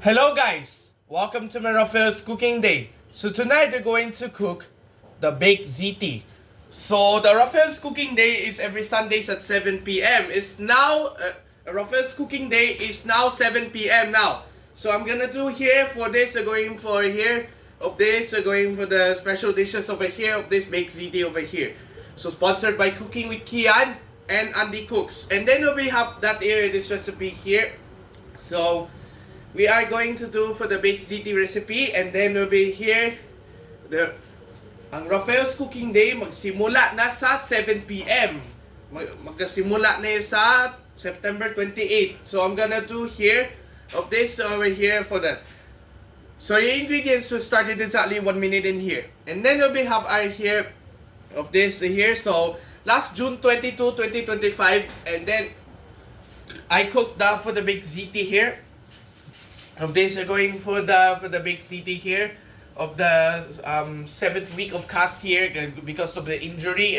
Hello guys! Welcome to my Raphael's cooking day. So tonight we're going to cook the baked ZT. So the Raphael's cooking day is every Sundays at 7 p.m. It's now, Raphael's cooking day is now 7 p.m. now. So I'm gonna do here for this, we're going for here, of this, we're going for the special dishes over here, of this baked ZT over here. So sponsored by Cooking with Kian and Andy Cooks. And then we have that here, this recipe here. So we are going to do for the baked ZT recipe, and then we'll be here. Ang Raphael's cooking day magsimula na sa 7 p.m. Magkasimula na sa September 28. So I'm gonna do here of this over here for that. So your ingredients will start at exactly 1 minute in here, and then we'll have our here of this here. So last June 22, 2025, and then I cooked that for the baked ZT here. Of this, we're going for the big ZT here of the 7th week of cast here because of the injury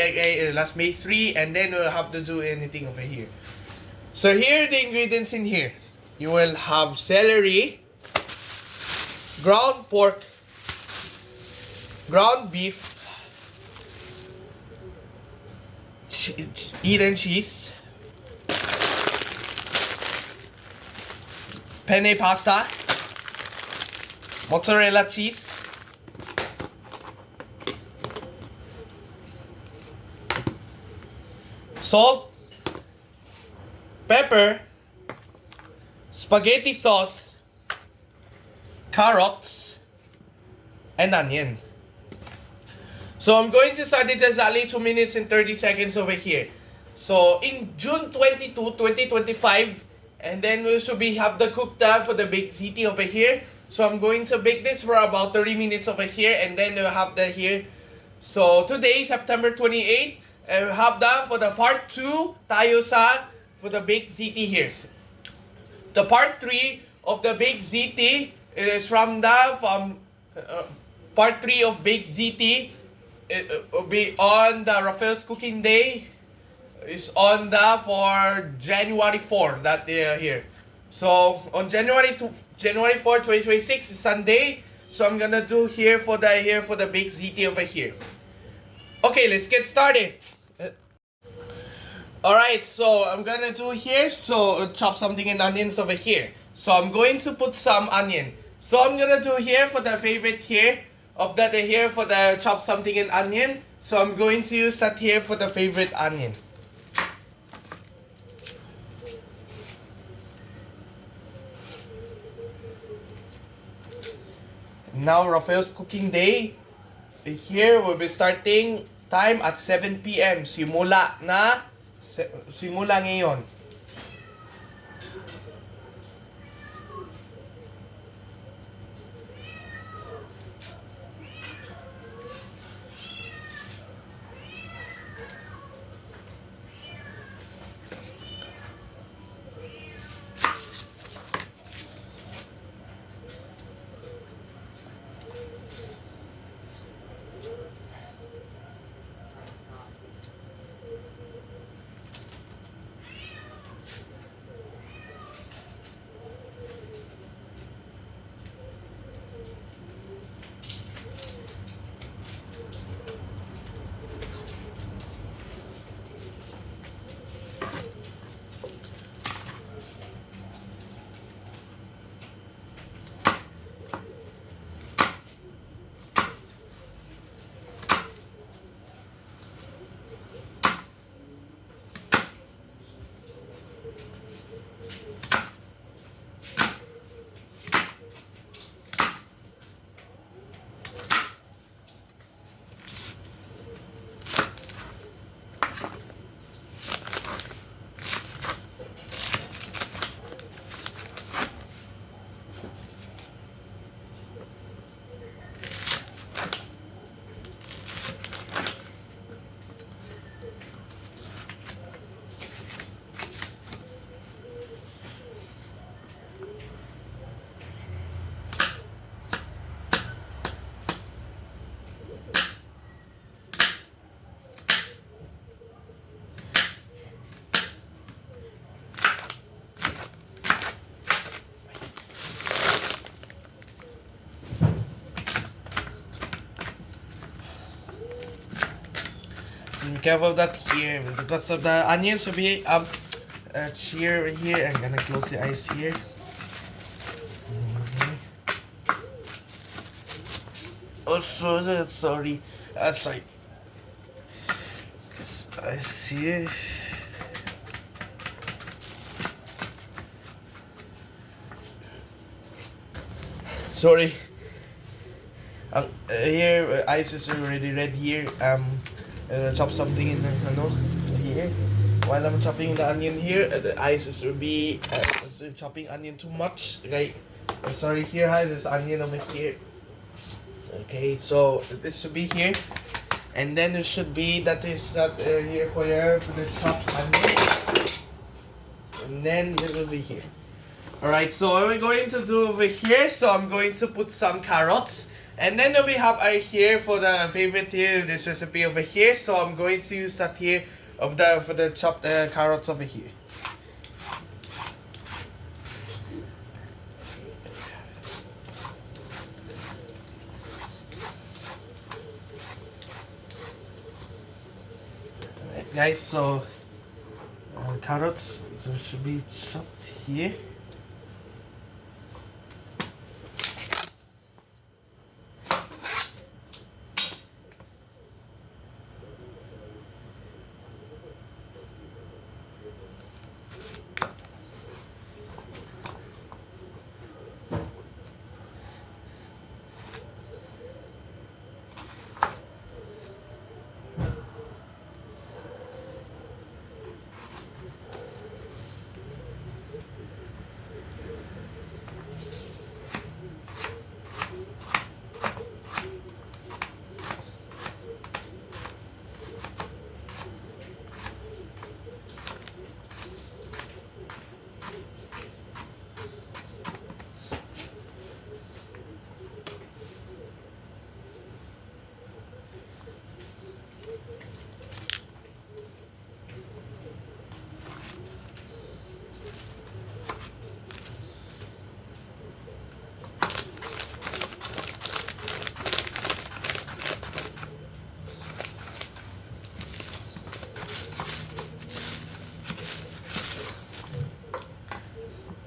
last May 3, and then we'll have to do anything over here. So here are the ingredients in here. You will have celery, ground pork, ground beef, Eden cheese, penne pasta, mozzarella cheese, salt, pepper, spaghetti sauce, carrots, and onion. So I'm going to start it exactly 2 minutes and 30 seconds over here. So in June 22, 2025, and then we should have the cook tab for the baked ZT over here. So I'm going to bake this for about 30 minutes over here, and then we'll have that here. So today, September 28, we'll have that for the part 2 tayo sa for the baked ZT here. The part 3 of the baked ZT is from part 3 of baked ZT. It will be on the Raphael's cooking day. Is on the for January 4 that they are here. So on January 4, 2026 is Sunday. So I'm gonna do here for the baked ZT over here. Okay, let's get started. Alright, so I'm gonna do here, so chop something in onions over here. So I'm going to put some onion. So I'm gonna do here for the favorite here of that here for the chop something in onion. So I'm going to use that here for the favorite onion. Now Raphael's cooking day here will be starting time at 7 p.m. Simula ngayon. Be careful of that here because of the onions will be up here right here. I'm gonna close the eyes here. Oh, sorry. Sorry. I see. Sorry. Here, ice is already red here. Chop something in here. While I'm chopping the onion here, the ice is will be chopping onion too much. Okay. Sorry here, hi. There's onion over here. Okay, so this should be here, and then there should be that is here for the chopped onion, and then it will be here. Alright, so what we're going to do over here, so I'm going to put some carrots. And then we have here for the favorite here, this recipe over here. So I'm going to use that here of the for the chopped carrots over here. Alright guys, so carrots should be chopped here.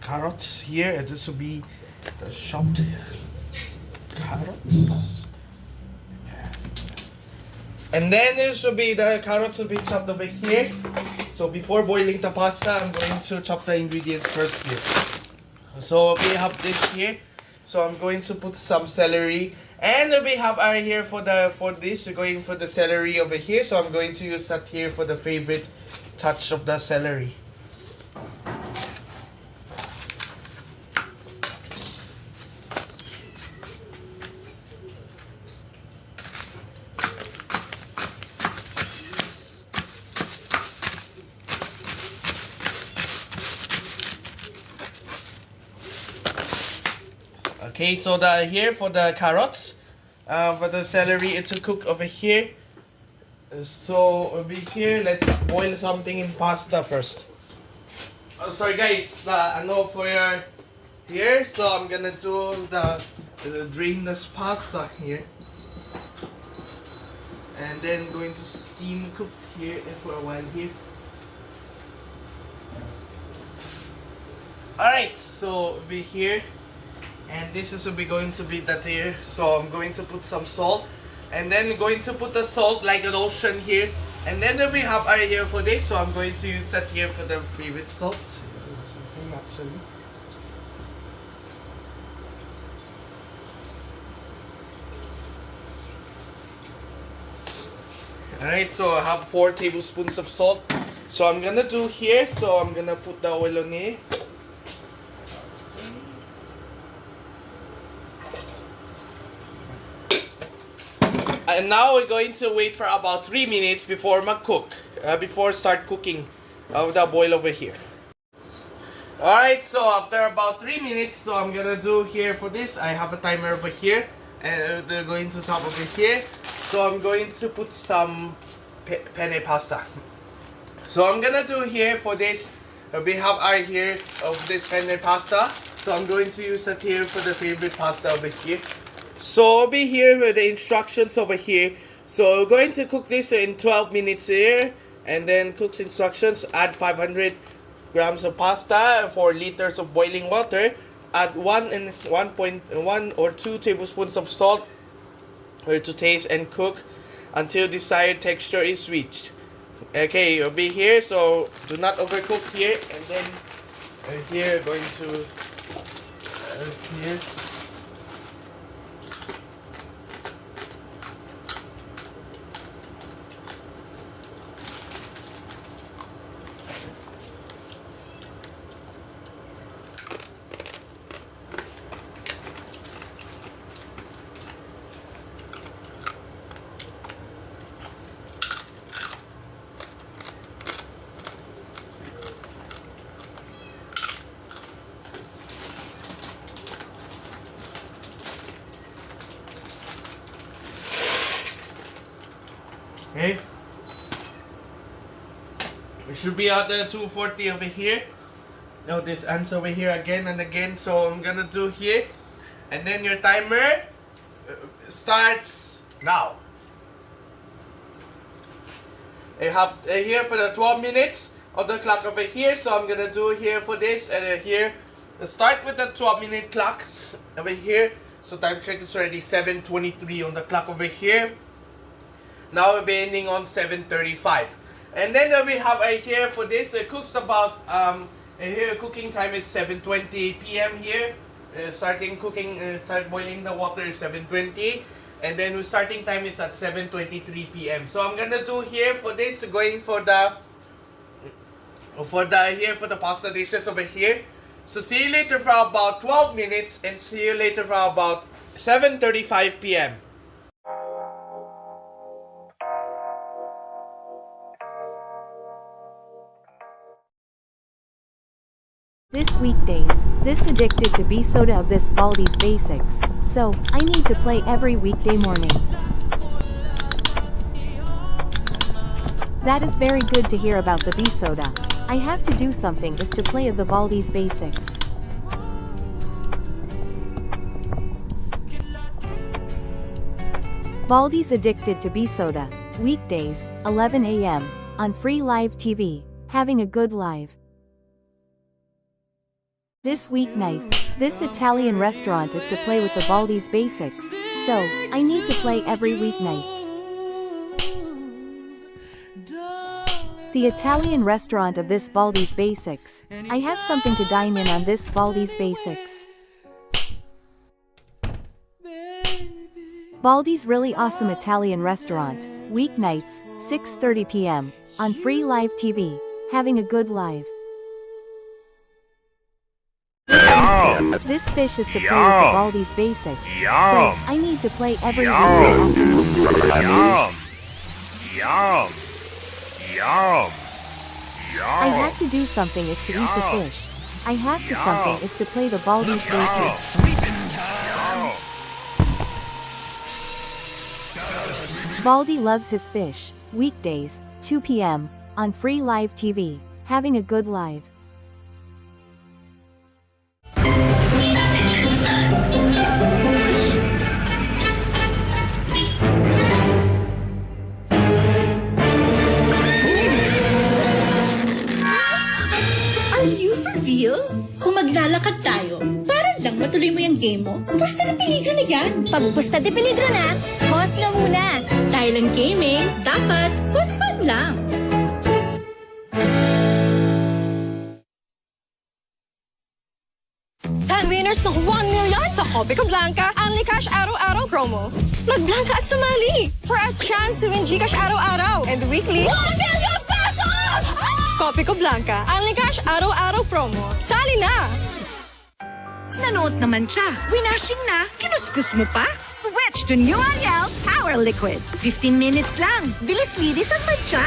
Carrots here, this will be the chopped carrots. And then this will be the carrots will be chopped over here. So before boiling the pasta, I'm going to chop the ingredients first here. So we have this here. So I'm going to put some celery. And we have here for this, we're going for the celery over here. So I'm going to use that here for the favorite touch of the celery. Okay, so here for the carrots, for the celery, it's to cook over here. So over here, let's boil something in pasta first. Oh, sorry guys, I know for your here, so I'm gonna do the drain this pasta here, and then going to steam cooked here for a while here. All right, so over here. And this is going to be that here, so I'm going to put some salt, and then going to put the salt like an ocean here, and then we have our here for this, so I'm going to use that here for the favorite salt. Something actually. Alright, so I have 4 tablespoons of salt. So I'm gonna do here, so I'm gonna put the oil on it. And now we're going to wait for about 3 minutes before before start cooking the boil over here. Alright, so after about 3 minutes, so I'm gonna do here for this, I have a timer over here, and they're going to top over here. So I'm going to put some penne pasta. So I'm gonna do here for this, we have our here of this penne pasta. So I'm going to use that here for the favorite pasta over here. So over here with the instructions over here. So we're going to cook this in 12 minutes here, and then cook's instructions: add 500 grams of pasta, 4 liters of boiling water, add 1.1 or 2 tablespoons of salt to taste, and cook until desired texture is reached. Okay, you'll be here, so do not overcook here. And then here going to here. Okay, we should be at the 240 over here. Now this ends over here again and again, so I'm gonna do here, and then your timer starts now. I have here for the 12 minutes of the clock over here, so I'm gonna do here for this, and here start with the 12-minute clock over here. So time check is already 7:23 on the clock over here. Now we'll be ending on 7:35, and then we have here for this. It cooks about here cooking time is 7:20 p.m. here. Starting cooking, start boiling the water is 7:20, and then starting time is at 7:23 p.m. So I'm gonna do here for this, going for the pasta dishes over here. So see you later for about 12 minutes, and see you later for about 7:35 p.m. This weekdays, this addicted to be soda of this Baldi's basics, so I need to play every weekday mornings. That is very good to hear about the B soda. I have to do something is to play of the Baldi's basics. Baldi's addicted to B soda, weekdays, 11 a.m. on free live TV, having a good live. This weeknight, this Italian restaurant is to play with the Baldi's basics, so I need to play every weeknights. The Italian restaurant of this Baldi's basics. I have something to dine in on this Baldi's basics. Baldi's really awesome Italian restaurant, weeknights, 6:30 p.m. on free live TV, having a good live. This fish is to play with the Baldi's basics, so I need to play every weeknight. I have to do something is to eat the fish. I have to something is to play the Baldi's basics. Baldi loves his fish, weekdays, 2 p.m. on free live TV, having a good live. Kung maglalakad tayo, para lang matuloy mo yung game mo, pusta de peligro na yan. Pag pusta de peligro na, pause na muna. Dahil ang gaming, dapat fun lang. Winners ng 1 million sa Kopiko Blanca Only Cash Araw-Araw promo. Mag-Blanca at sumali for a chance to win Gcash Araw-Araw and weekly 1 million pesos! Kopiko Blanca Only Cash Araw-Araw promo. Sali na! Nanood naman siya. Winashing na. Kinuskus mo pa. Switch to New Ariel Power Liquid. 15 minutes lang. Bilis linis ang matcha.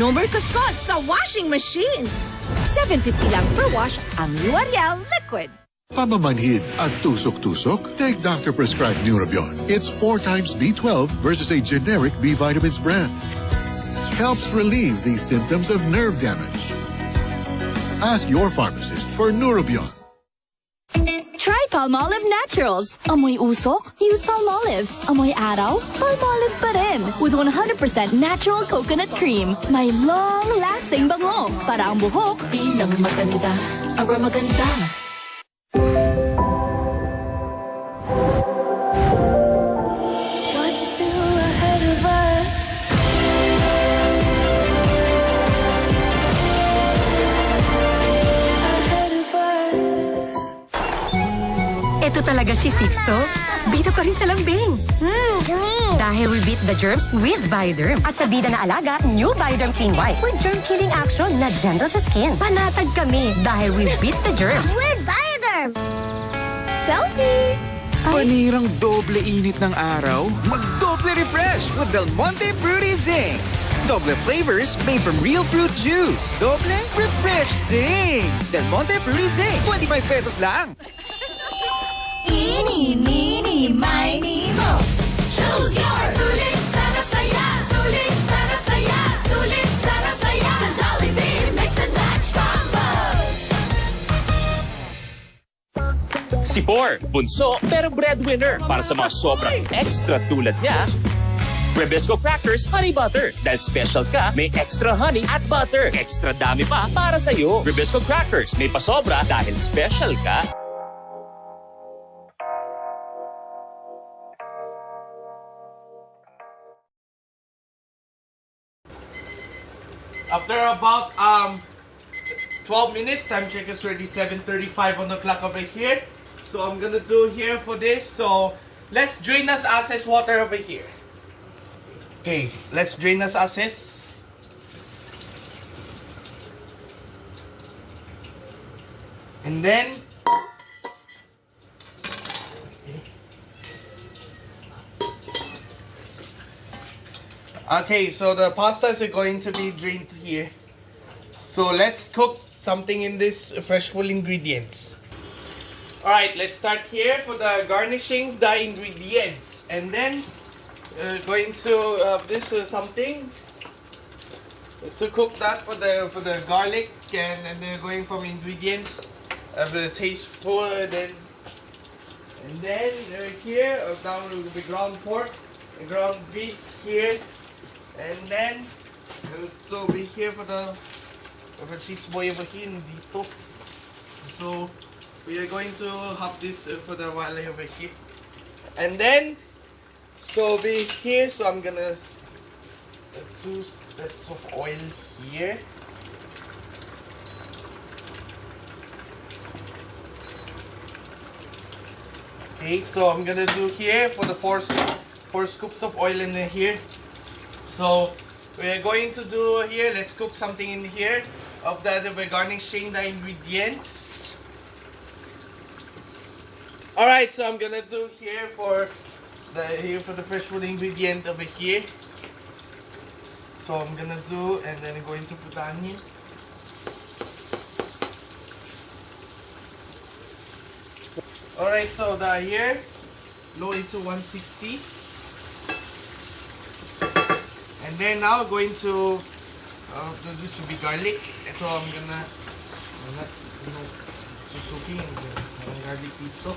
No more kuskus sa washing machine. $7.50 lang per wash ang New Ariel Liquid. Pamamanhid at tusok-tusok? Take doctor-prescribed Neurobion. It's 4 times B12 versus a generic B vitamins brand. Helps relieve these symptoms of nerve damage. Ask your pharmacist for Neurobion. Try Palmolive Naturals. Amoy usok? Use Palmolive. Amoy araw? Palmolive pa rin. With 100% natural coconut cream. May long-lasting bango. Para ang buhok. Bilang maganda, aroma maganda. What's still ahead of us? Ahead of us. Ito talaga si Sixto. Bida pa rin sa lambing. Dahil we beat the germs with Bioderm. At sa bida na alaga, new Bioderm Clean White with germ killing action na gentle sa skin. Panatag kami dahil we beat the germs. With Bioderm! Selfie! Panirang doble init ng araw, mag-doble refresh with Del Monte Fruity Zing. Doble flavors made from real fruit juice. Doble refresh zing. Del Monte Fruity Zing, 25 pesos lang. Eeny, meeny, miny, mo. Choose yours. Sulit, sana, saya. Sulit, sana, saya. Sulit, sana, saya. Sa Jollibee, mix and match combos. Si Por, bunso pero breadwinner para sa mga sobrang extra tulad niya. Rebisco Crackers Honey Butter. Dahil special ka, may extra honey at butter. Extra dami pa para sa'yo. Rebisco Crackers, may pasobra dahil special ka. After about 12 minutes, time check is ready, 7:35 on the clock over here. So I'm gonna do here for this. So let's drain us access water over here. Okay, let's drain us access. And then okay, so the pastas are going to be drained here. So let's cook something in this fresh full ingredients. Alright, let's start here for the garnishing the ingredients. And then going to this something to cook that for the garlic and then going from ingredients the tasteful and then here down will be ground pork, ground beef here. And then, so we're here for the cheese boy over here dito. So, we are going to have this for the wale over here. And then, so we're here, so I'm gonna choose bits of oil here. Okay, so I'm gonna do here for the four scoops of oil in here. So we're going to do here, let's cook something in here of that we're garnishing the ingredients. Alright, so I'm gonna do here for the fresh food ingredient over here. So I'm gonna do and then I'm going to put the onion. Alright, so the here low into 160. And then now going to this will be garlic. So I'm gonna cooking garlic dito.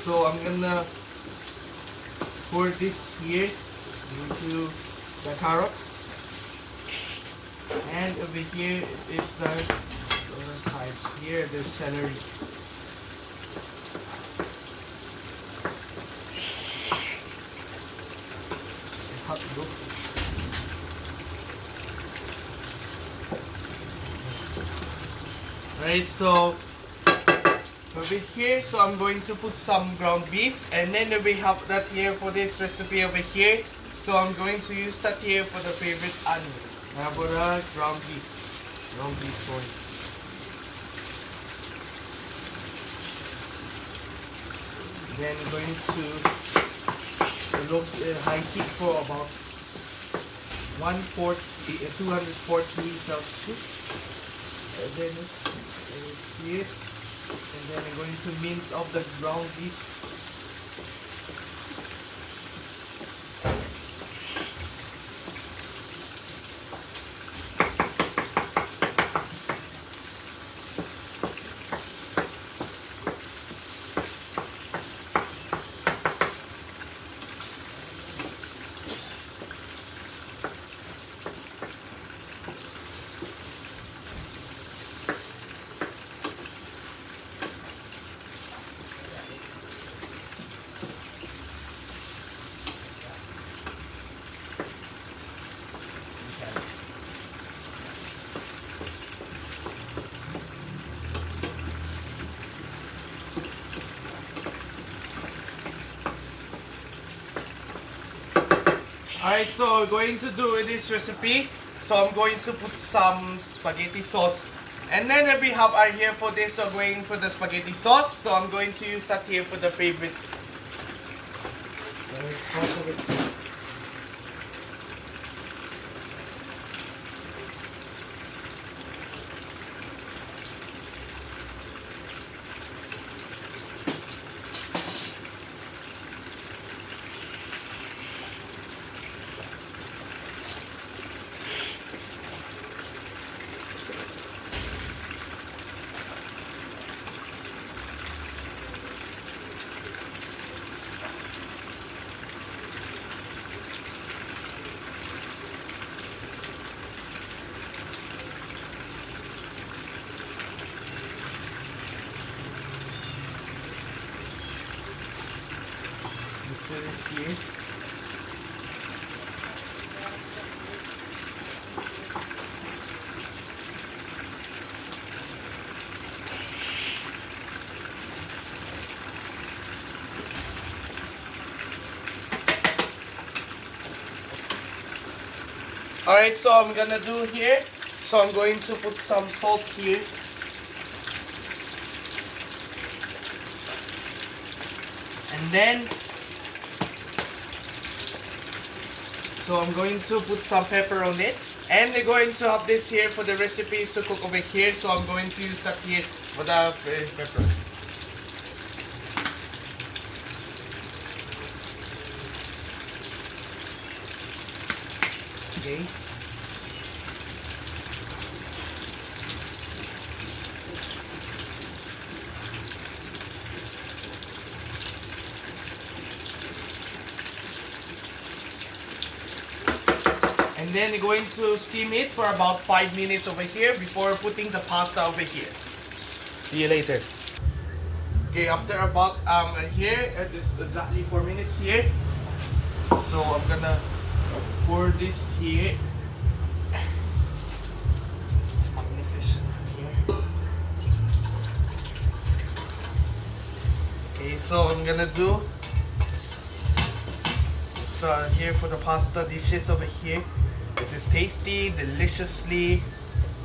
So I'm gonna pour this here into the carrots. And over here is the types here, the celery. Hot dog. Right, so over here, so I'm going to put some ground beef, and then we have that here for this recipe over here. So I'm going to use that here for the favorite onion. Nabura ground beef oil. Then going to look high heat for about 240 Celsius. And then here, and then I'm going to mince up the ground beef. Alright, so we're going to do this recipe. So I'm going to put some spaghetti sauce. And then we have our here for this, so going for the spaghetti sauce. So I'm going to use that here for the favorite. Mix it in here. Alright, so I'm gonna do here. So I'm going to put some salt here. And then so I'm going to put some pepper on it. And we're going to have this here for the recipes to cook over here. So I'm going to use that here for the pepper. Okay. And then you're going to steam it for about 5 minutes over here before putting the pasta over here. See you later. Okay, after about here, it is exactly 4 minutes here. So I'm gonna pour this here. This is magnificent here. Okay, so I'm gonna do here for the pasta dishes over here. It is tasty, deliciously,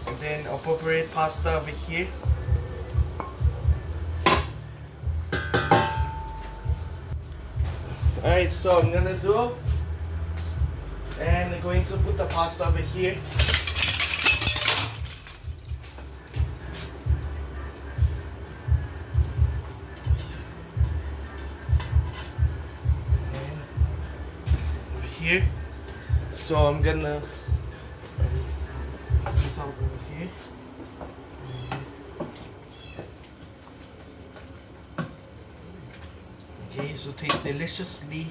and then appropriate pasta over here. Alright, so I'm gonna do, and I'm going to put the pasta over here. And over here. So I'm gonna mix this out over here. Okay, so taste deliciously.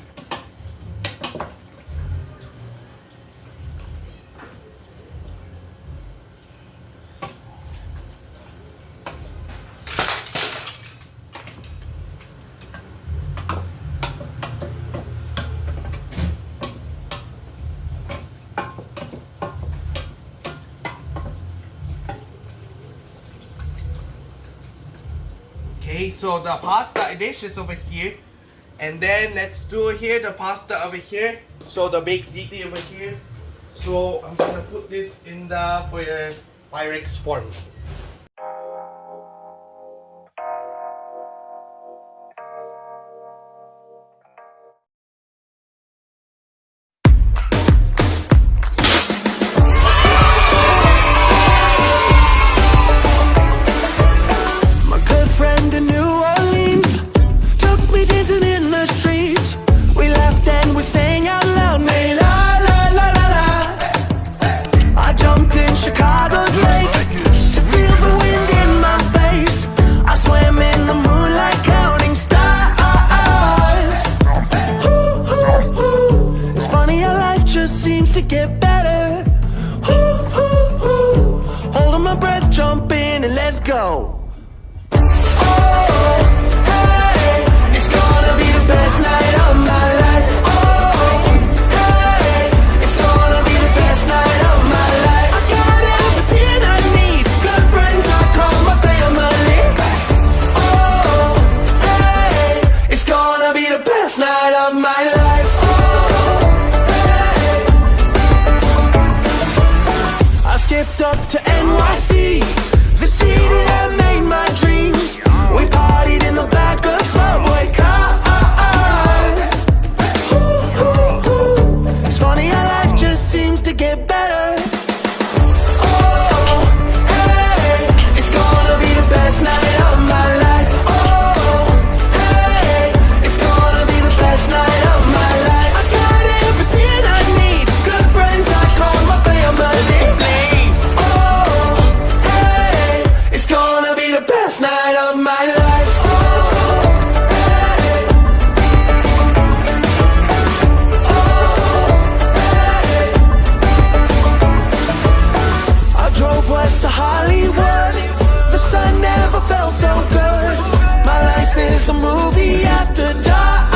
Okay, so the pasta dish is over here. And then let's do here the pasta over here. So the baked ziti over here. So I'm gonna put this in the for your Pyrex form. Let's go. Night of my life. Oh, hey. to get better. Oh, hey, it's gonna be the best night of my life. Oh, hey, it's gonna be the best night of my life. I got everything I need, good friends I call my family. Oh, hey, it's gonna be the best night of my life. Oh, hey, I drove west to Hollywood. The sun never felt so good. My life is a movie after dark.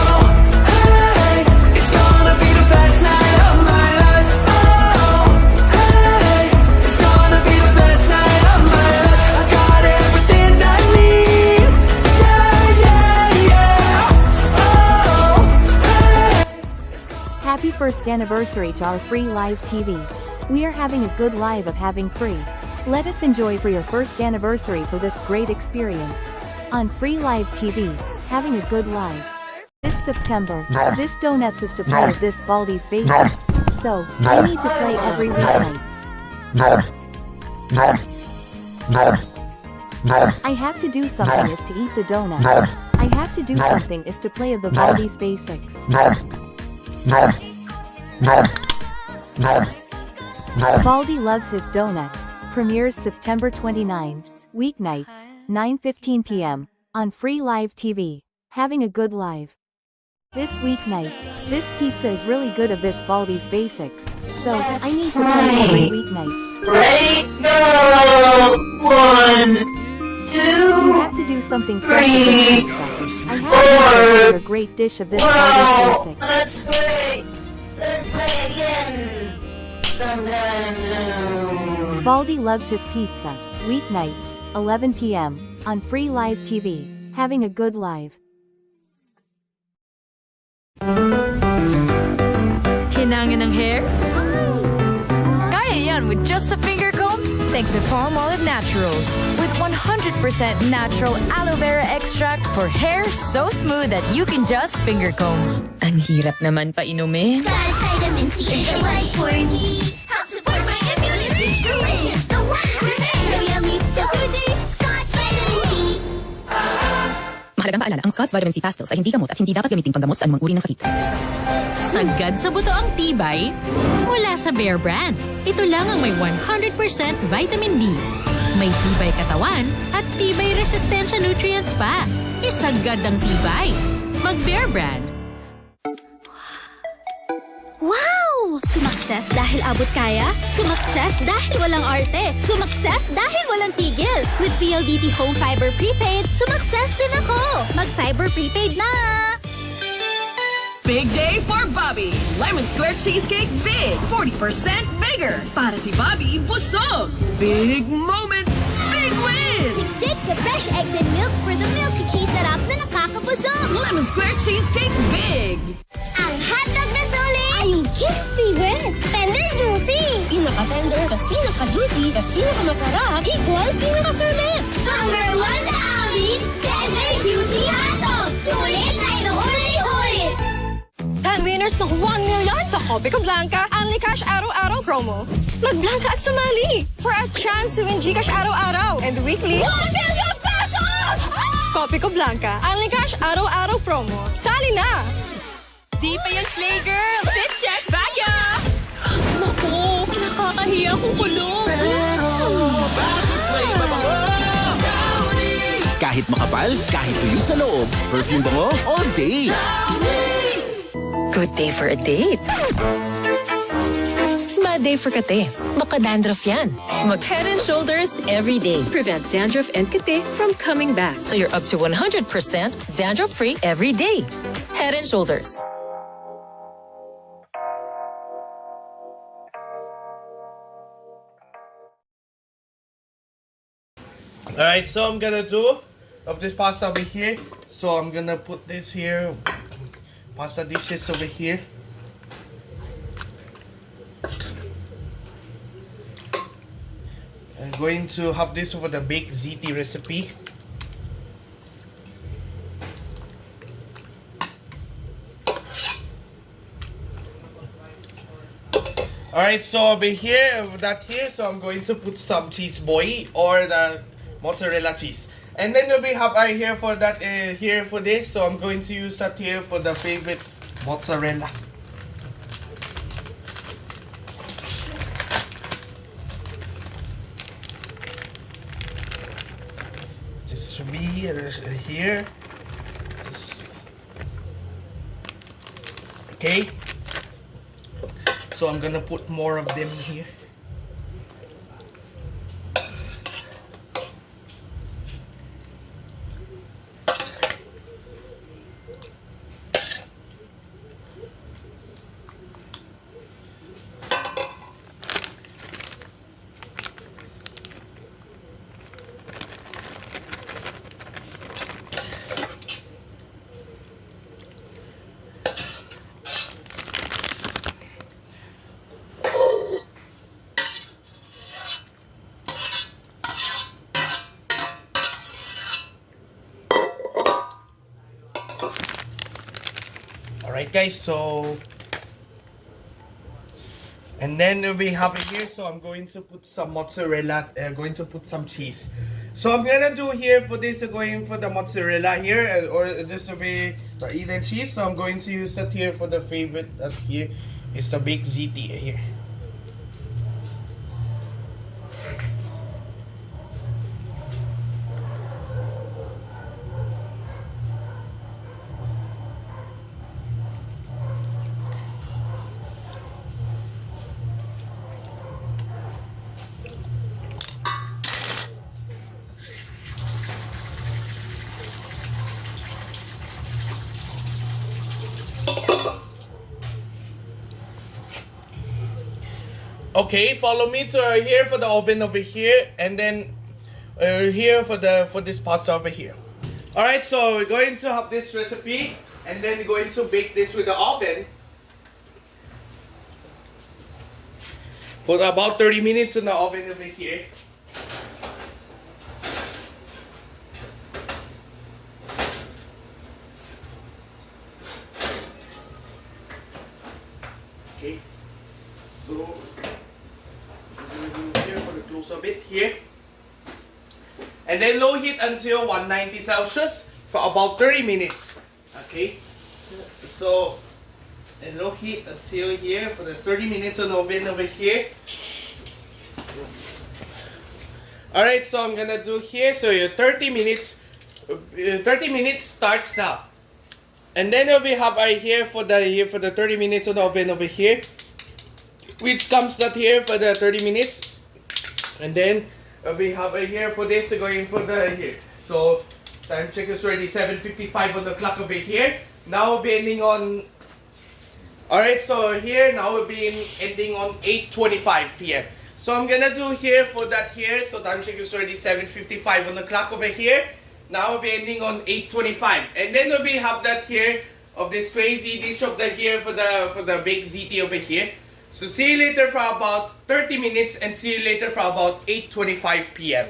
Oh, hey, it's gonna be the best night of my life. Oh, hey, it's gonna be the best night of my life. I got everything I need. Yeah, yeah, yeah. Oh, hey. Happy first anniversary to our free live TV. We are having a good live of having free. Let us enjoy for your first anniversary for this great experience. On free live TV, having a good live. This September, this donuts is to play with this Baldi's Basics. So, I need to play every weeknights. I have to do something is to eat the donuts. I have to do something is to play of the Baldi's Basics. Baldi loves his donuts. Premieres September 29, weeknights, 9:15 p.m. on free live TV. Having a good live. This weeknights, this pizza is really good of this Baldi's Basics. So, I need to play every weeknights. Ready, go! 1, 2, You have to do something fresh with this pizza. I have to do a great dish of this Baldi's Basics. Let's play again. Baldi loves his pizza. Weeknights, 11 p.m. on free live TV. Having a good live. Hinangan ng hair? Kaya yan with just a finger comb? Thanks to Palmolive Naturals. With 100% natural aloe vera extract for hair so smooth that you can just finger comb. Ang hirap naman pa inumin. Scott's vitamin C, the right for me. Help support my immunity. Delicious, the one that remains. So yummy, so fruity. Scott's vitamin C. Mahalagang paalala, ang Scott's Vitamin C Pastels ay hindi gamot at hindi dapat gamitin panggamot sa anumang uri ng sakit. Sagad sa buto ang tibay? Mula sa Bear Brand. Ito lang ang may 100% vitamin D. May tibay katawan at tibay resistensya nutrients pa. Isagad ang tibay. Mag-Bear Brand. Wow! Sumakses dahil abot kaya? Sumakses dahil walang arte? Sumakses dahil walang tigil? With PLDT Home Fiber Prepaid, sumakses din ako! Mag-Fiber Prepaid na! Big day for Bobby. Lemon Square Cheesecake Big. 40% bigger. Para si Bobby, busog. Big moments, big wins. Siksik sa fresh eggs and milk for the milky cheese sarap na nakakabusog. Lemon Square Cheesecake Big. Ang hotdog na sulit ay yung kids' favorite. Tender juicy. Pinaka-tender, tas pinaka-juicy, tas pinaka-masarap, equals pinaka-sulit. Number 1 sa amin, tender juicy hotdog. Sulit na inuulit-ulit. 10 winners ng 1 million sa Copico Blanca Only Cash Araw-Araw promo. Magblanka at sumali for a chance to win Gcash Araw-Araw and weekly 1 million pesos! Copico Blanca Only Cash Araw-Araw promo. Sali na! Di pa yung Slay Girl! Fit check bagya! Naku, nakakahiya kung kulong. Kahit makapal, kahit tuyo sa loob, perfume bango all day. Good day for a date. Bad day for kate. Baka dandruff yan. Mag Head and Shoulders every day. Prevent dandruff and kate from coming back. So you're up to 100% dandruff-free every day. Head and Shoulders. Alright, so I'm gonna do of this pasta over here. So I'm gonna put this here. Pasta dishes over here. I'm going to have this over the baked ziti recipe. Alright, so over here, so I'm going to put some cheese boy or the mozzarella cheese. And then we have here for that, here for this, so I'm going to use that here for the favorite mozzarella. Just be here. Okay. So I'm gonna put more of them here. Alright guys, so and then we have it here, so I'm going to put some mozzarella, going to put some cheese. So I'm gonna do here for this, going for the mozzarella here, or this will be the Eden cheese. So I'm going to use that here for the favorite. That here is the baked ziti here. Okay, follow me to here for the oven over here, and then here for this pasta over here. All right, so we're going to have this recipe, and then we're going to bake this with the oven for about 30 minutes in the oven over here. Okay, so close a bit here, and then low heat until 190 Celsius for about 30 minutes. Okay, so and low heat until here for the 30 minutes on the oven over here. Alright, so I'm gonna do here, so your 30 minutes starts now, and then we have here for the 30 minutes on the oven over here, which comes that here for the 30 minutes. And then we have here for this, going for the here. So time check is already 7:55 on the clock over here. Now we'll be ending on. Alright, so here now we'll be ending on 8:25 p.m. So I'm gonna do here for that here. So time check is already 7:55 on the clock over here. Now we'll be ending on 8:25, and then we'll be have that here of this crazy dish of the here for the baked ziti over here. So see you later for about 30 minutes, and see you later for about 8:25 p.m.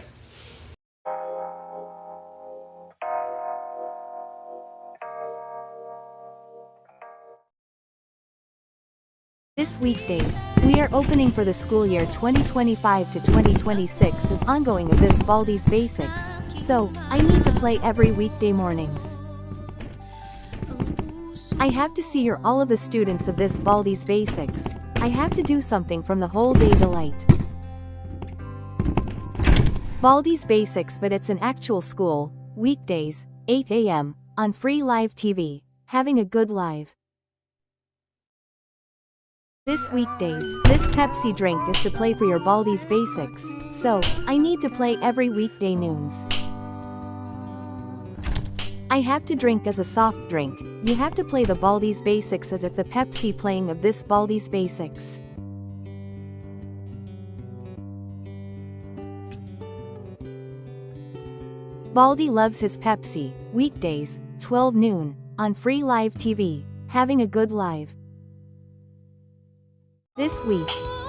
This weekdays, we are opening for the school year 2025 to 2026 is ongoing of this Baldi's Basics. So, I need to play every weekday mornings. I have to see your all of the students of this Baldi's Basics. I have to do something from the whole day delight. Baldi's Basics, but it's an actual school, weekdays, 8 a.m., on free live TV, having a good live. This weekdays, this Pepsi drink is to play for your Baldi's Basics, so, I need to play every weekday noons. I have to drink as a soft drink, you have to play the Baldi's Basics as if the Pepsi playing of this Baldi's Basics. Baldi loves his Pepsi, weekdays, 12 noon, on free live TV, having a good live. This week,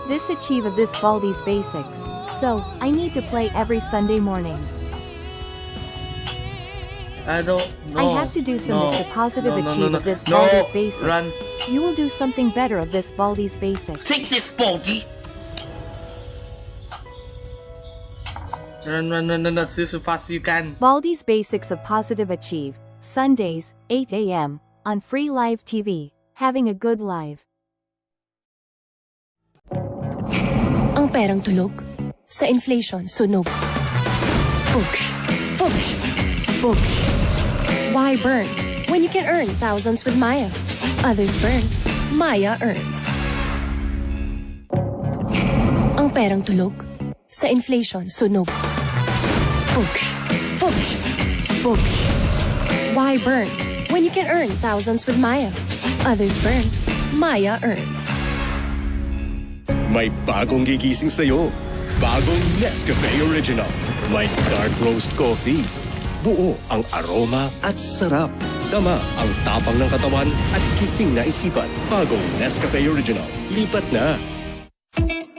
this achieve of this Baldi's Basics, so, I need to play every Sunday mornings. I don't I know. have to do some No. this to positive No, no, achieve no, of this no. Baldi's basics. Run. You will do something better of this Baldi's basics. Take this, Baldi! Run, see so fast you can. Baldi's Basics of Positive Achieve, Sundays, 8 a.m., on Free Live TV. Having a good live. Ang perang tulog, sa inflation sunog. Boosh, boosh, boosh. Why burn when you can earn thousands with Maya? Others burn, Maya earns. Ang perang tulog, sa inflation sunog. Boosh, boosh, boosh. Why burn when you can earn thousands with Maya? Others burn, Maya earns. May bagong gigising sa'yo. Bagong Nescafe Original. May dark roast coffee. Buo ang aroma at sarap. Dama ang tapang ng katawan at gising na isipan. Bagong Nescafe Original. Lipat na.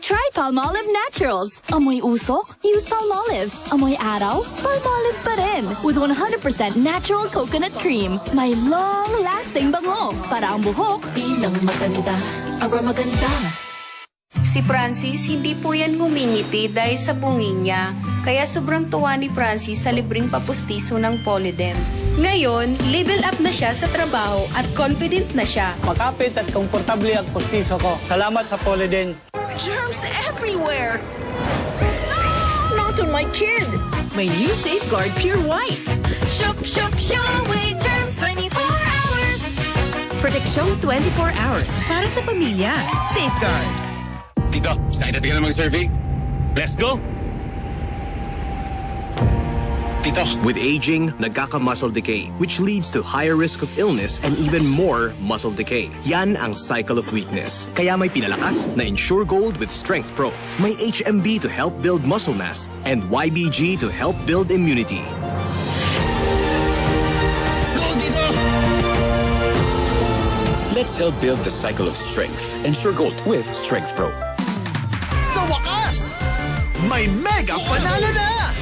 Try Palmolive Naturals. Amoy usok? Use Palmolive. Amoy araw? Palmolive pa rin. With 100% natural coconut cream. May long-lasting bango. Para ang buhok. Di lang maganda, aba maganda. Si Francis, hindi po yan ngumingiti dahil sa bungin niya. Kaya sobrang tuwa ni Francis sa libreng papustiso ng Polydent. Ngayon, level up na siya sa trabaho at confident na siya. Makapit at komportable ang pustiso ko. Salamat sa Polydent. Germs everywhere! Stop! Not on my kid! My new Safeguard Pure White. Shook, shook, shook away germs 24 hours. Proteksyon 24 hours para sa pamilya. Safeguard. Tito, excited ka na mag-survey? Let's go! Tito, with aging, nagkaka-muscle decay, which leads to higher risk of illness and even more muscle decay. Yan ang cycle of weakness. Kaya may pinalakas na Ensure Gold with Strength Pro. May HMB to help build muscle mass and YBG to help build immunity. Go, Tito! Let's help build the cycle of strength. Ensure Gold with Strength Pro. Sa wakas, may mega panalo na!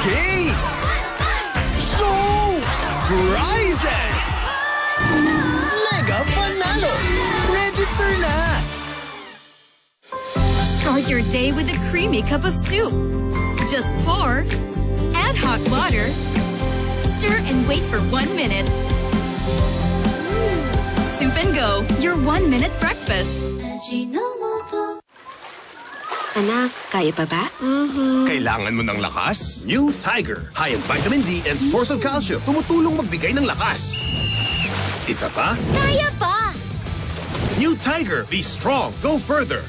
Games! Shows! Prizes! Mega panalo! Register na! Start your day with a creamy cup of soup. Just pour, add hot water, stir and wait for 1 minute. Soup and Go, your 1-minute breakfast. Anak, kaya pa ba? Kailangan mo ng lakas? New Tiger. High in vitamin D and source of calcium. Tumutulong magbigay ng lakas. Isa pa? Kaya pa! New Tiger. Be strong. Go further.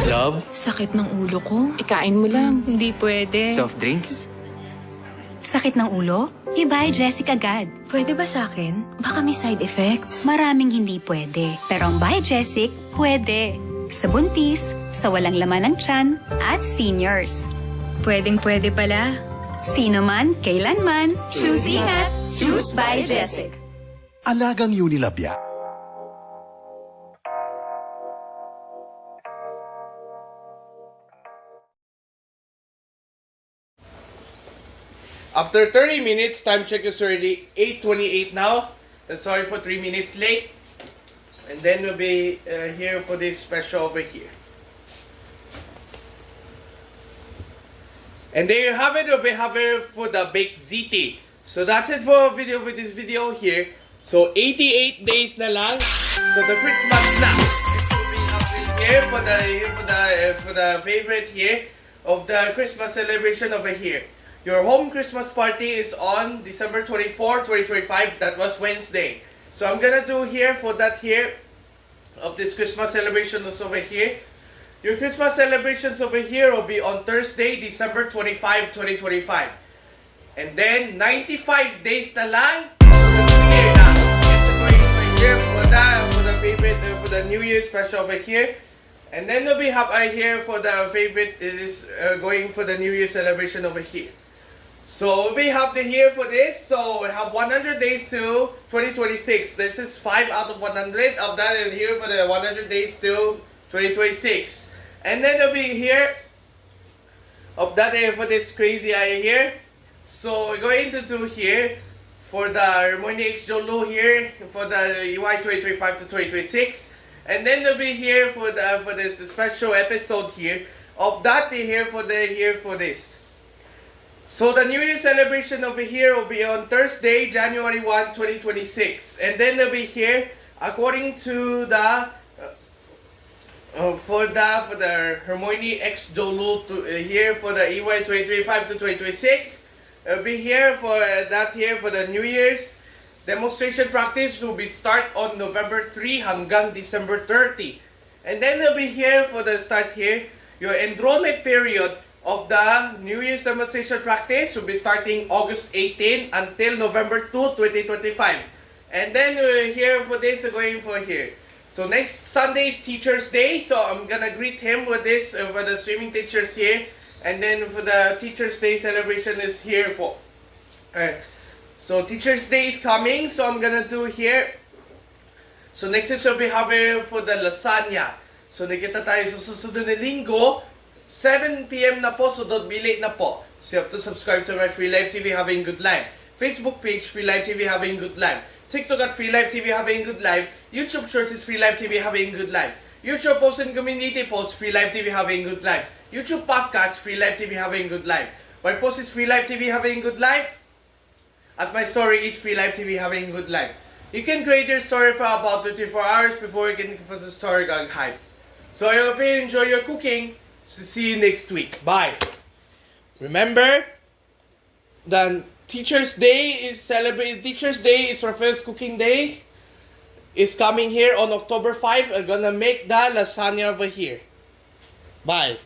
Love? Sakit ng ulo ko. Ikain mo lang. Hindi pwede. Soft drinks? Sakit ng ulo? I-buy Jessic agad. Pwede ba sa akin? Baka may side effects. Maraming hindi pwede. Pero ang Buy Jessic, pwede. Sa buntis, sa walang laman ng tiyan, at seniors. Pwedeng-pwede pala. Sino man, kailanman, choose ingat, choose Buy Jessic. Alagang Unilabya. After 30 minutes, time check is already 8:28 now. Sorry for 3 minutes late. And then we'll be here for this special over here. And there you have it. We'll be having for the baked ZT. So that's it for video with this video here. So 88 days na lang. So the Christmas snack. This will be happening here for the favorite here of the Christmas celebration over here. Your home Christmas party is on December 24, 2025. That was Wednesday. So I'm gonna do here for that here of this Christmas celebration is over here. Your Christmas celebrations over here will be on Thursday, December 25, 2025. And then 95 days na lang. Here na. Here for the favorite for the New Year special over here. And then we'll be here for the favorite is going for the New Year celebration over here. So we have the here for this. So we have 100 days to 2026. This is 5 out of 100 of that, and here for the 100 days to 2026. And then it'll be here of that for this crazy eye here. So we're going to do here for the Harmony X Jolo here for the EY 2025 to 2026, and then they'll be here for this special episode here of that here for this. So the New Year celebration over here will be on Thursday, January 1, 2026, and then they'll be here according to the for the Harmony X Jolo here for the EY 2025 to 2026. Be here for that here for the New Year's demonstration practice will be start on November 3 hanggang December 30. And then they'll be here for the start here. Your enrollment period of the New Year's demonstration practice will be starting August 18 until November 2, 2025. And then we're here for this going for here. So next Sunday is Teacher's Day, so I'm gonna greet him with this for the swimming teachers here. And then for the Teacher's Day celebration is here po. Alright. So Teacher's Day is coming, so I'm gonna do here. So next is we'll be having for the lasagna. So nakita tayo sa susunod na linggo, 7 PM na po, so don't be late na po. So you have to subscribe to my Free Live TV Having Good Life. Facebook page, Free Live TV Having Good Life. TikTok at Free Live TV Having Good Life. YouTube Shorts is Free Live TV Having Good Life. YouTube Post and Community Post, Free Live TV Having Good Life. YouTube Podcast, Free Live TV Having Good Life. My post is Free Live TV Having Good Life. At my story is Free Live TV Having Good Life. You can create your story for about 24 hours before you can for the story gag hype. So I hope you enjoy your cooking. So see you next week. Bye. Remember, the Teacher's Day is celebrated. Teacher's Day is Raphael's Cooking Day. Is coming here on October 5. I'm gonna make the lasagna over here. Bye.